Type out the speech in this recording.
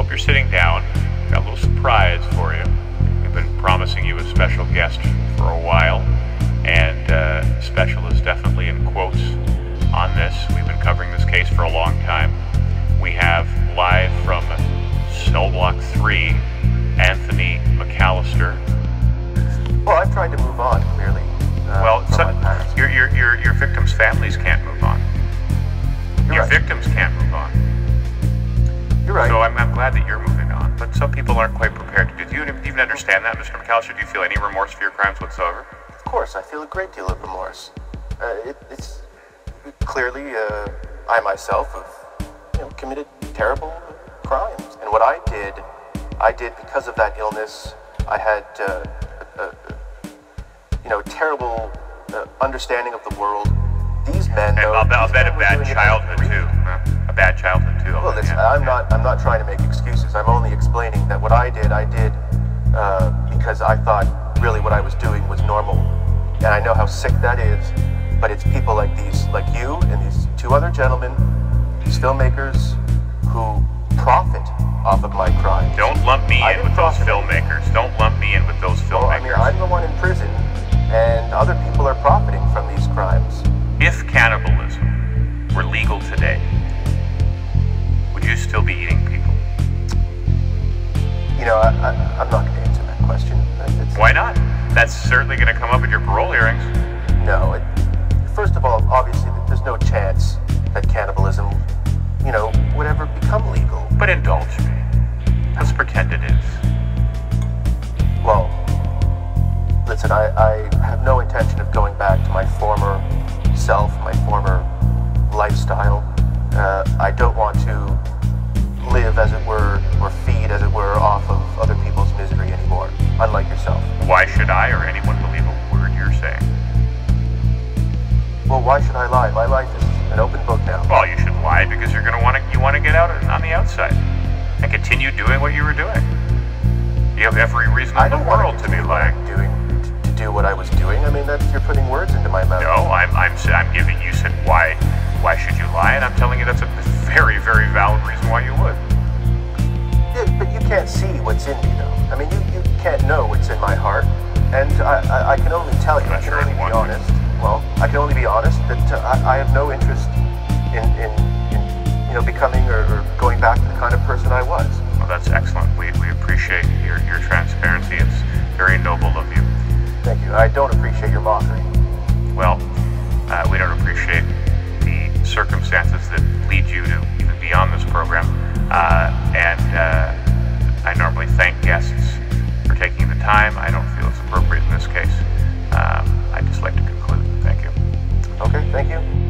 hope you're sitting down. Got a little surprise for you. We've been promising you a special guest for a while, and special is definitely in quotes on this. We've been covering this case for a long time. We have live from Cell Block 3, Anthony McAllister. Well, I've tried to move on, clearly. Your victims' families can't move on. Your victims can't move on. You're right. So I'm glad that you're moving on, but some people aren't quite prepared to do. Do you even understand that, Mr. McAllister? Do you feel any remorse for your crimes whatsoever? Of course, I feel a great deal of remorse. It's clearly, I myself have, committed terrible crimes, and what I did because of that illness. I had, terrible understanding of the world. These men, and I'll bet a bad childhood too. A bad childhood too. Well, listen, I'm not trying to make excuses. I'm only explaining that what I did because I thought really what I was doing was normal, and I know how sick that is. But it's people like you, and these two other gentlemen, these filmmakers, who profit off of my crime. Don't lump me in with those filmmakers. Don't lump me in with those filmmakers. Well, I mean, I'm the one in prison, and other people are profiting from these crimes. If cannibalism were legal today, would you still be eating people? I'm not going to answer that question. Why not? That's certainly going to come up at your parole hearings. No. First of all, obviously, there's no chance that cannibalism, would ever become legal. But indulge me. Let's pretend it is. Well, listen, I have no intention of going back to my former self, my former lifestyle. I don't want to live, as it were, or feed, as it were, off of other people's misery anymore, unlike yourself. Why should I or anyone believe a word you're saying? Well, why should I lie? My life is an open book now. Well, you should lie because you want to get out on the outside and continue doing what you were doing. You have every reason in the world to be lying. To do what I was doing. I mean, you're putting words into my mouth. No, I'm giving you said why should you lie, and I'm telling you that's a very, very valid reason why you would. Yeah, but you can't see what's in me, though. I mean, you can't know what's in my heart, and I can only tell you. I can only be honest. Well, I can only be honest that I have no interest in becoming or going back to the kind of person I was. Well, that's excellent. We appreciate your transparency. It's very noble of you. Thank you. I don't appreciate your mockery. Well, we don't appreciate the circumstances that lead you to even be on this program. And I normally thank guests for taking the time. I don't feel it's appropriate in this case. I'd just like to conclude. Thank you. Okay, thank you.